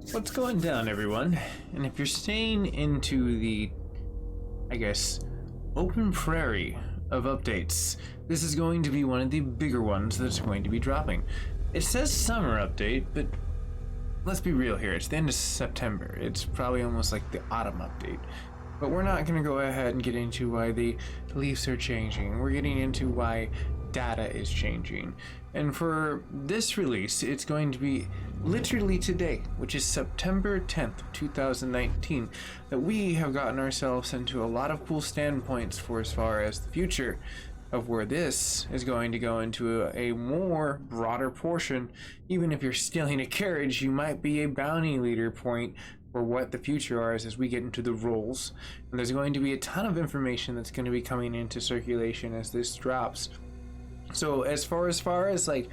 What's going down, everyone? And if you're staying into the, I guess, open prairie of updates, this is going to be one of the bigger ones that's going to be dropping. It says summer update, but let's be real here. It's the end of September. It's probably almost like the autumn update. But we're not going to go ahead and get into why the leaves are changing. We're getting into why data is changing. And for this release, it's going to be literally today, which is September 10th, 2019, that we have gotten ourselves into a lot of cool standpoints for as far as the future of where this is going to go into a more broader portion. Even if you're stealing a carriage, you might be a bounty leader point for what the future is as we get into the roles. And there's going to be a ton of information that's going to be coming into circulation as this drops. So as far as like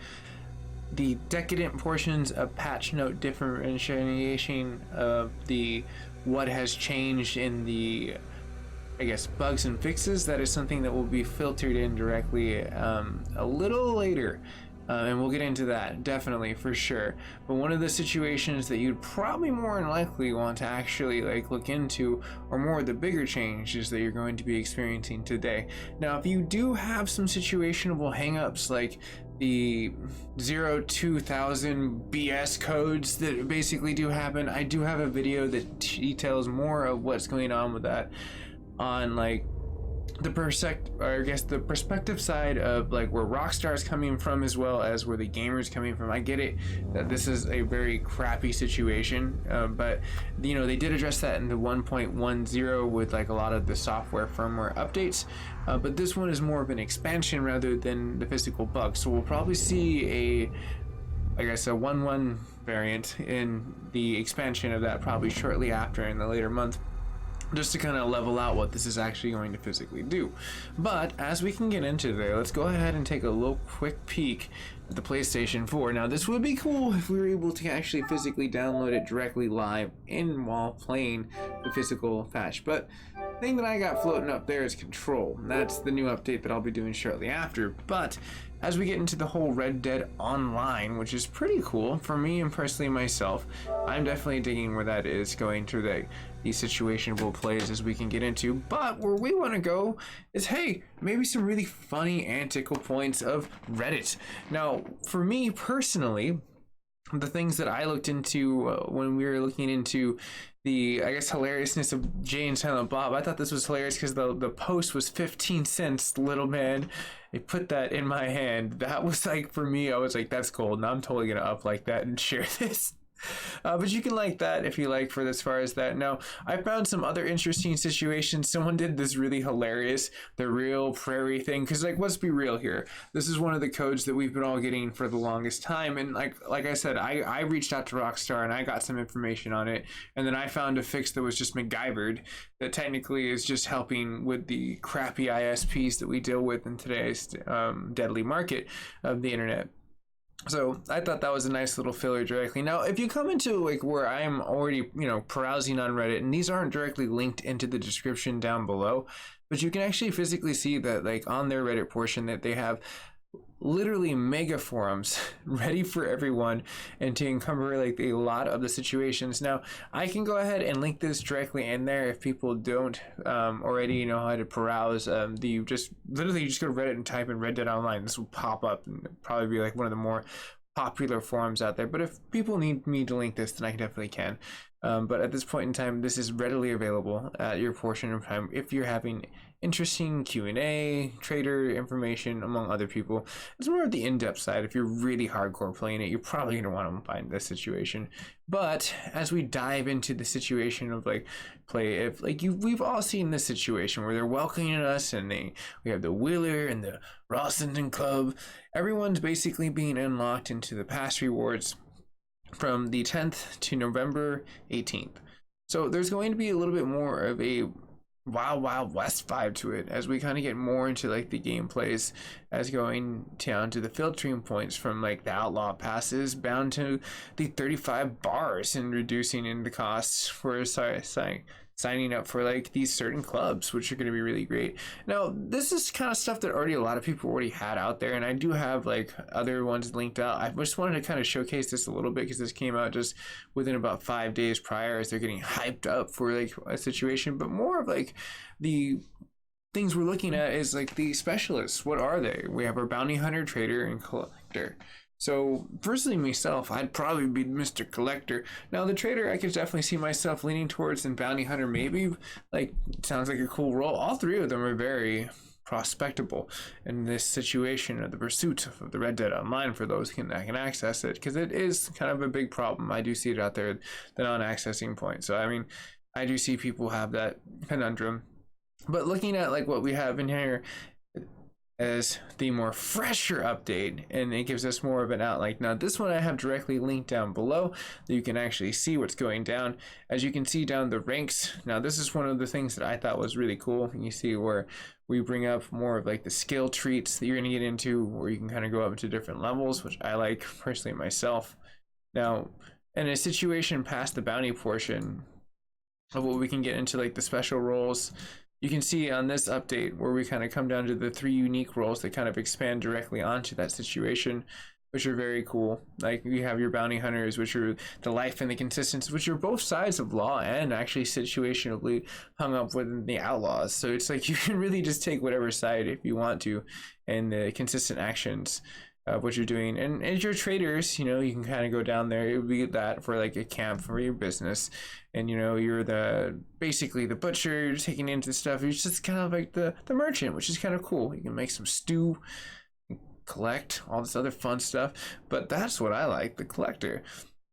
the decadent portions of patch note differentiation of the what has changed in the, I guess, bugs and fixes, that is something that will be filtered in directly a little later. And we'll get into that, definitely, for sure. But one of the situations that you'd probably more than likely want to actually look into are more of the bigger changes that you're going to be experiencing today. Now, if you do have some situationable hangups like the 02000 BS codes that basically do happen, I do have a video that details more of what's going on with that on the perspective side of where Rockstar is coming from, as well as where the gamer's coming from. I get it that this is a very crappy situation, but they did address that in the 1.10 with a lot of the software firmware updates, but this one is more of an expansion rather than the physical bug. So we'll probably see a 1.1 variant in the expansion of that probably shortly after in the later month, just to kind of level out what this is actually going to physically do. But as we can get into there, let's go ahead and take a little quick peek at the PlayStation 4. Now, this would be cool if we were able to actually physically download it directly live in while playing the physical patch. But the thing that I got floating up there is Control. That's the new update that I'll be doing shortly after. But as we get into the whole Red Dead Online, which is pretty cool for me and personally myself, I'm definitely digging where that is going through the situationable plays as we can get into. But where we want to go is, hey, maybe some really funny antical points of Reddit. Now, for me personally, the things that I looked into when we were looking into the, I guess, hilariousness of Jay and Silent Bob, I thought this was hilarious because the post was 15 cents, little man. They put that in my hand. That was for me, I was like, that's cold, and I'm totally gonna up that and share this. But you can that if you for as far as that. Now, I found some other interesting situations. Someone did this really hilarious, the real prairie thing, because let's be real here. This is one of the codes that we've been all getting for the longest time, and like I said, I reached out to Rockstar and I got some information on it, and then I found a fix that was just MacGyvered, that technically is just helping with the crappy ISPs that we deal with in today's deadly market of the internet. So I thought that was a nice little filler directly. Now, if you come into where I am already, browsing on Reddit, and these aren't directly linked into the description down below, but you can actually physically see that on their Reddit portion that they have literally mega forums ready for everyone and to encumber a lot of the situations. Now, I can go ahead and link this directly in there if people don't already know how to peruse. You just go to Reddit and type in Red Dead Online. This will pop up and probably be one of the more popular forums out there. But if people need me to link this, then I definitely can. But at this point in time, this is readily available at your portion of time if you're having interesting Q&A, trader information, among other people. It's more of the in-depth side. If you're really hardcore playing it, you're probably going to want to find this situation. But as we dive into the situation of play, if we've all seen this situation where they're welcoming us, and we have the Wheeler and the Rossington Club. Everyone's basically being unlocked into the past rewards from the 10th to November 18th. So there's going to be a little bit more of a Wild Wild West vibe to it as we kind of get more into the gameplays, as going down to the filtering points from the outlaw passes bound to the 35 bars and reducing in the costs for signing up for like these certain clubs, which are going to be really great. Now, this is kind of stuff that already a lot of people already had out there, and I do have like other ones linked out. I just wanted to kind of showcase this a little bit because this came out just within about 5 days prior, as they're getting hyped up for like a situation. But more of like the things we're looking at is like the specialists. What are they? We have our bounty hunter, trader, and collector. So personally myself, I'd probably be Mr. Collector. Now the trader, I could definitely see myself leaning towards, and bounty hunter maybe. Like, sounds like a cool role. All three of them are very prospectable in this situation of the pursuit of the Red Dead Online for those that can access it, because it is kind of a big problem. I do see it out there, the non-accessing point. So I mean, I do see people have that conundrum. But looking at like what we have in here as the more fresher update, and it gives us more of an outline. Now this one I have directly linked down below, that you can actually see what's going down. As you can see down the ranks, now this is one of the things that I thought was really cool. You see where we bring up more of like the skill treats that you're going to get into, where you can kind of go up to different levels, which I like personally myself. Now in a situation past the bounty portion of what we can get into, like the special roles, you can see on this update where we kind of come down to the 3 unique roles that kind of expand directly onto that situation, which are very cool. Like you have your bounty hunters, which are the life and the consistency, which are both sides of law and actually situationally hung up with the outlaws. So it's like you can really just take whatever side if you want to, and the consistent actions of what you're doing. And as your traders, you know, you can kind of go down there. It would be that for like a camp for your business, and you know, you're the basically the butcher taking into stuff. You're just kind of like the merchant, which is kind of cool. You can make some stew, collect all this other fun stuff. But that's what I like, the collector.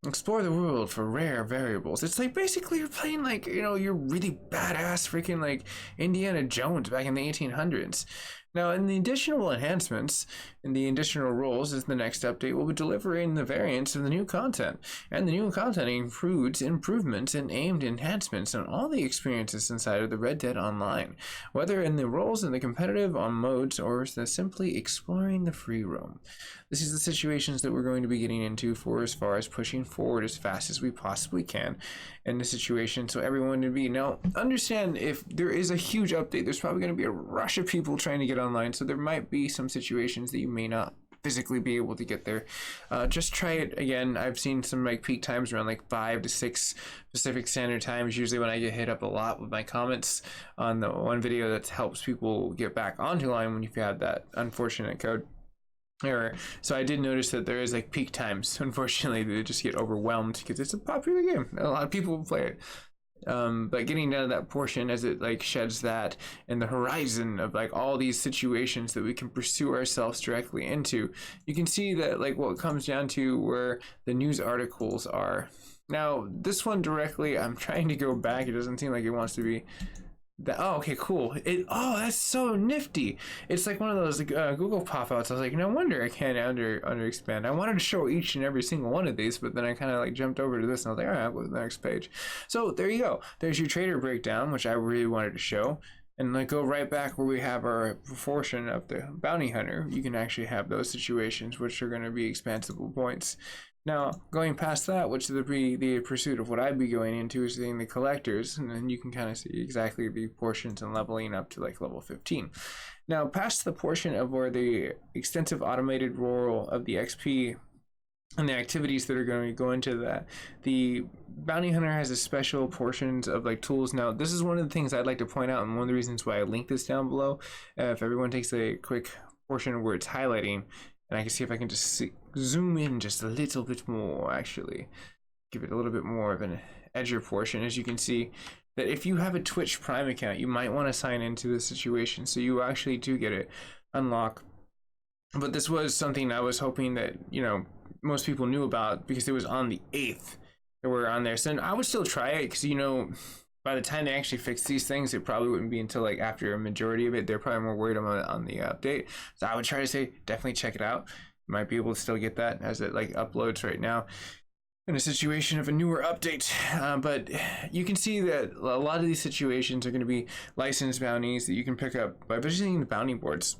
Explore the world for rare variables. It's like basically you're playing like, you know, you're really badass freaking like Indiana Jones back in the 1800s. Now, in the additional enhancements, in the additional roles, is the next update, we'll be delivering the variants of the new content. And the new content includes improvements and aimed enhancements on all the experiences inside of the Red Dead Online, whether in the roles in the competitive on modes or simply exploring the free roam. This is the situations that we're going to be getting into for as far as pushing forward as fast as we possibly can in the situation, so everyone to be. Now, understand if there is a huge update, there's probably going to be a rush of people trying to get online, so there might be some situations that you may not physically be able to get there. Just try it again. I've seen some like peak times around like 5 to 6 Pacific Standard Time is usually when I get hit up a lot with my comments on the one video that helps people get back onto line when you have that unfortunate code error. So I did notice that there is like peak times. Unfortunately, they just get overwhelmed because it's a popular game. A lot of people play it. But getting down to that portion as it like sheds that and the horizon of like all these situations that we can pursue ourselves directly into, you can see that like what comes down to where the news articles are. Now this one directly, I'm trying to go back. It doesn't seem like it wants to be. Oh, okay, cool. Oh, that's so nifty. It's like one of those Google pop-outs. I was like, no wonder I can't under expand. I wanted to show each and every single one of these, but then I kind of like jumped over to this and I was like, all right, I'll go to the next page. So there you go. There's your trader breakdown, which I really wanted to show. And like go right back where we have our proportion of the bounty hunter. You can actually have those situations, which are going to be expansible points. Now, going past that, which would be the pursuit of what I'd be going into, is seeing the collectors, and then you can kind of see exactly the portions and leveling up to like level 15. Now, past the portion of where the extensive automated role of the XP and the activities that are going to go into that, the bounty hunter has a special portions of like tools. Now, this is one of the things I'd like to point out, and one of the reasons why I linked this down below. If everyone takes a quick portion where it's highlighting, and I can see if I can just zoom in just a little bit more, actually. Give it a little bit more of an edger portion. As you can see, that if you have a Twitch Prime account, you might want to sign into this situation, so you actually do get it unlock. But this was something I was hoping that, you know, most people knew about, because it was on the 8th that we're on there. So I would still try it, because, you know, by the time they actually fix these things, it probably wouldn't be until like after a majority of it. They're probably more worried on the update. So I would try to say, definitely check it out. You might be able to still get that as it like uploads right now in a situation of a newer update. But you can see that a lot of these situations are going to be licensed bounties that you can pick up by visiting the bounty boards,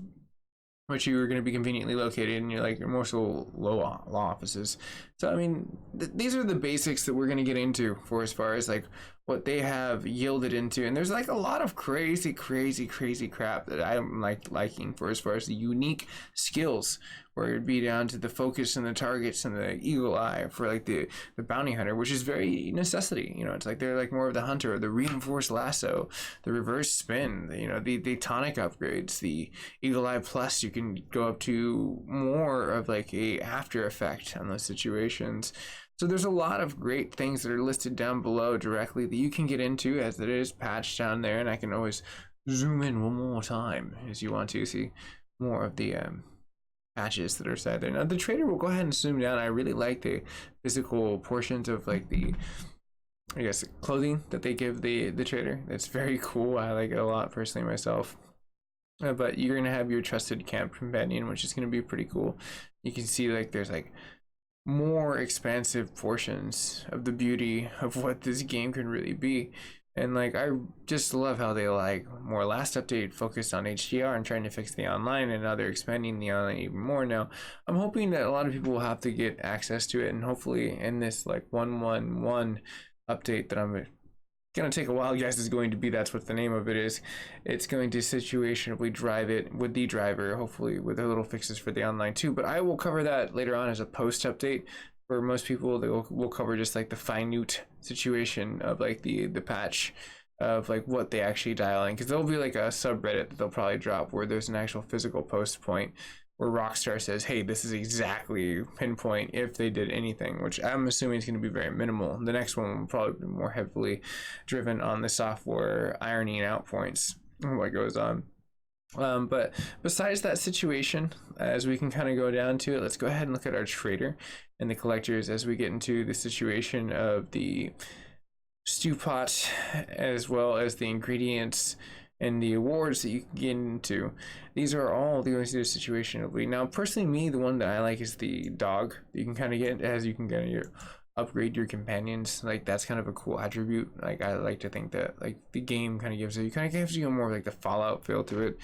which you are going to be conveniently located in your like your more so law offices. So I mean, these are the basics that we're going to get into for as far as like what they have yielded into. And there's like a lot of crazy crap that I'm like liking for as far as the unique skills, where it'd be down to the focus and the targets and the eagle eye for like the bounty hunter, which is very necessity. You know, it's like they're like more of the hunter, the reinforced lasso, the reverse spin, you know, the tonic upgrades, the eagle eye plus. You can go up to more of like a after effect on those situations. So there's a lot of great things that are listed down below directly that you can get into, as it is patched down there, and I can always zoom in one more time as you want to see more of the patches that are side there. Now the trader will go ahead and zoom down. I really like the physical portions of like the, I guess, clothing that they give the trader. It's very cool. I like it a lot personally myself. But you're gonna have your trusted camp companion, which is gonna be pretty cool. You can see like there's like more expansive portions of the beauty of what this game can really be. And like I just love how they like more last update focused on HDR and trying to fix the online, and now they're expanding the online even more. Now I'm hoping that a lot of people will have to get access to it, and hopefully in this like 1.1 update that I'm gonna take a while, guys, is going to be, that's what the name of it is, it's going to situationally drive it with the driver, hopefully with a little fixes for the online too. But I will cover that later on as a post update. For most people, they will cover just like the minute situation of like the patch of like what they actually dial in, because there'll be like a subreddit that they'll probably drop where there's an actual physical post point where Rockstar says, hey, this is exactly pinpoint if they did anything, which I'm assuming is going to be very minimal. The next one will probably be more heavily driven on the software ironing out points and what goes on. But besides that situation, as we can kind of go down to it, let's go ahead and look at our trader and the collectors as we get into the situation of the stew pot, as well as the ingredients and the awards that you can get into. These are all the ways to do situationally. Now, personally, me, the one that I like is the dog. You can kind of get, as you can kind of upgrade your companions. Like that's kind of a cool attribute. Like I like to think that like the game kind of gives you more like the Fallout feel to it.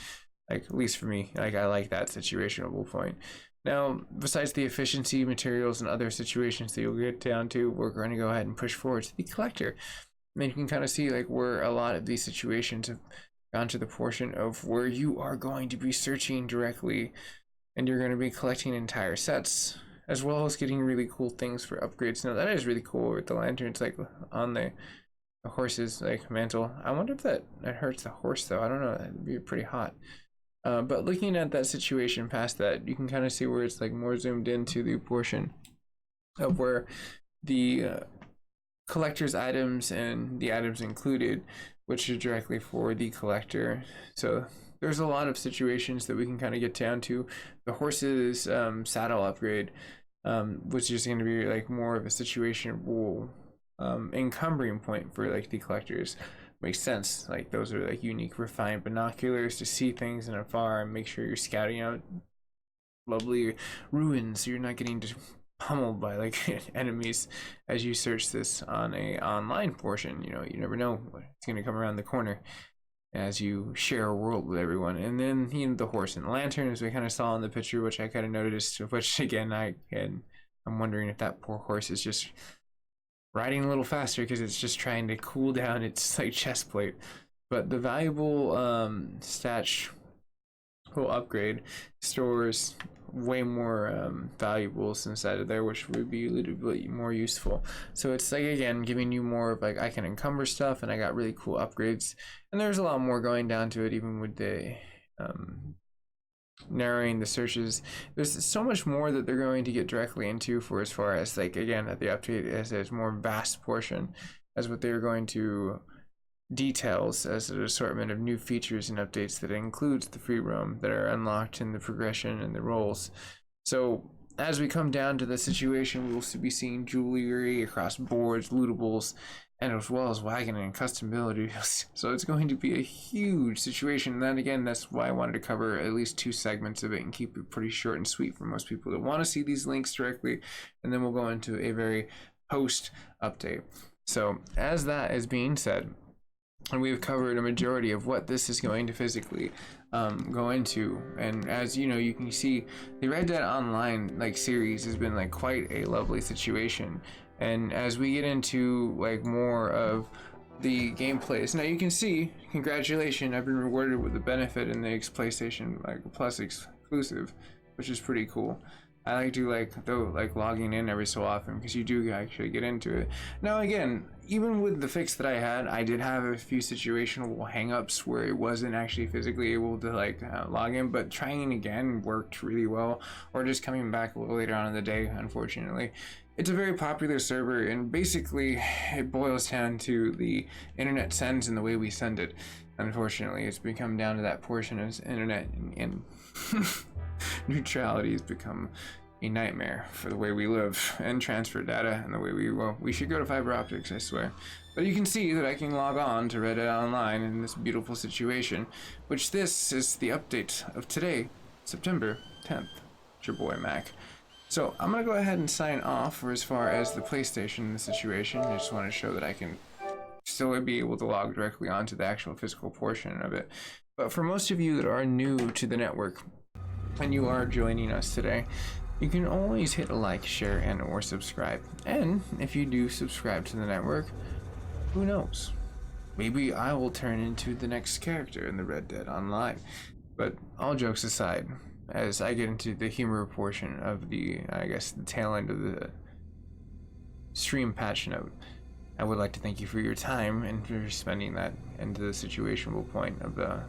Like at least for me, like I like that situational point. Now, besides the efficiency, materials, and other situations that you'll get down to, we're going to go ahead and push forward to the collector. And you can kind of see like where a lot of these situations have gone to the portion of where you are going to be searching directly, and you're going to be collecting entire sets, as well as getting really cool things for upgrades. Now that is really cool with the lanterns like on the horse's like mantle. I wonder if that hurts the horse though. I don't know, that'd be pretty hot. But looking at that situation past that, you can kind of see where it's like more zoomed into the portion of where the collector's items and the items included, which are directly for the collector. So there's a lot of situations that we can kind of get down to. The horse's saddle upgrade, which is going to be like more of a situational encumbering point for like the collectors. Makes sense. Like those are like unique refined binoculars to see things in afar and make sure you're scouting out lovely ruins so you're not getting pummeled by like enemies as you search this on a online portion. You know, you never know what's going to come around the corner as you share a world with everyone. And then, you know, the horse and the lantern, as we kind of saw in the picture, which I kind of noticed, which again I'm wondering if that poor horse is just riding a little faster because it's just trying to cool down its like chest plate. But the valuable statue upgrade stores way more valuables inside of there, which would be a little bit more useful. So it's like, again, giving you more of like, I can encumber stuff, and I got really cool upgrades, and there's a lot more going down to it, even with the narrowing the searches. There's so much more that they're going to get directly into for, as far as like, again, at the update, as there's more vast portion as what they're going to details as an assortment of new features and updates that includes the free roam that are unlocked in the progression and the roles. So as we come down to the situation, we will be seeing jewelry across boards, lootables, and as well as wagon and custom abilities. So it's going to be a huge situation. And then again, that's why I wanted to cover at least 2 segments of it and keep it pretty short and sweet for most people that want to see these links directly. And then we'll go into a very post update. So as that is being said, and we've covered a majority of what this is going to physically go into, and as you know, you can see the Red Dead Online like series has been like quite a lovely situation. And as we get into like more of the gameplays. Now you can see, congratulations, I've been rewarded with the benefit in the PlayStation Plus exclusive, which is pretty cool. I like to like logging in every so often because you do actually get into it. Now again, even with the fix that I had, I did have a few situational hang-ups where it wasn't actually physically able to log in, but trying again worked really well, or just coming back a little later on in the day, unfortunately. It's a very popular server, and basically it boils down to the internet sends and the way we send it. Unfortunately, it's become down to that portion of internet, and neutrality has become a nightmare for the way we live and transfer data and the way we should go to fiber optics, I swear. But you can see that I can log on to Reddit Online in this beautiful situation, which this is the update of today, September 10th. It's your boy Mac. So I'm gonna go ahead and sign off for as far as the PlayStation in the situation. I just want to show that I can still be able to log directly onto the actual physical portion of it. But for most of you that are new to the network and you are joining us today, you can always hit a like, share, and or subscribe. And if you do subscribe to the network, who knows? Maybe I will turn into the next character in the Red Dead Online. But all jokes aside, as I get into the humor portion of the tail end of the stream patch note, I would like to thank you for your time and for spending that into the situational point of the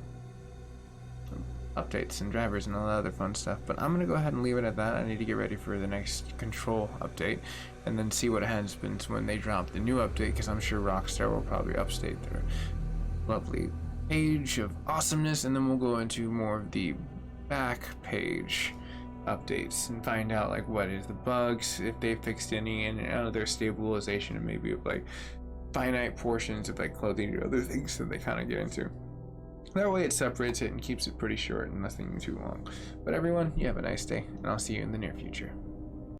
updates and drivers and all that other fun stuff. But I'm gonna go ahead and leave it at that. I need to get ready for the next Control update and then see what happens when they drop the new update, because I'm sure Rockstar will probably update their lovely page of awesomeness, and then we'll go into more of the back page updates and find out what is the bugs, if they fixed any, and their stabilization, and maybe of finite portions of clothing or other things that they kind of get into. That way it separates it and keeps it pretty short and nothing too long. But everyone, you have a nice day, and I'll see you in the near future.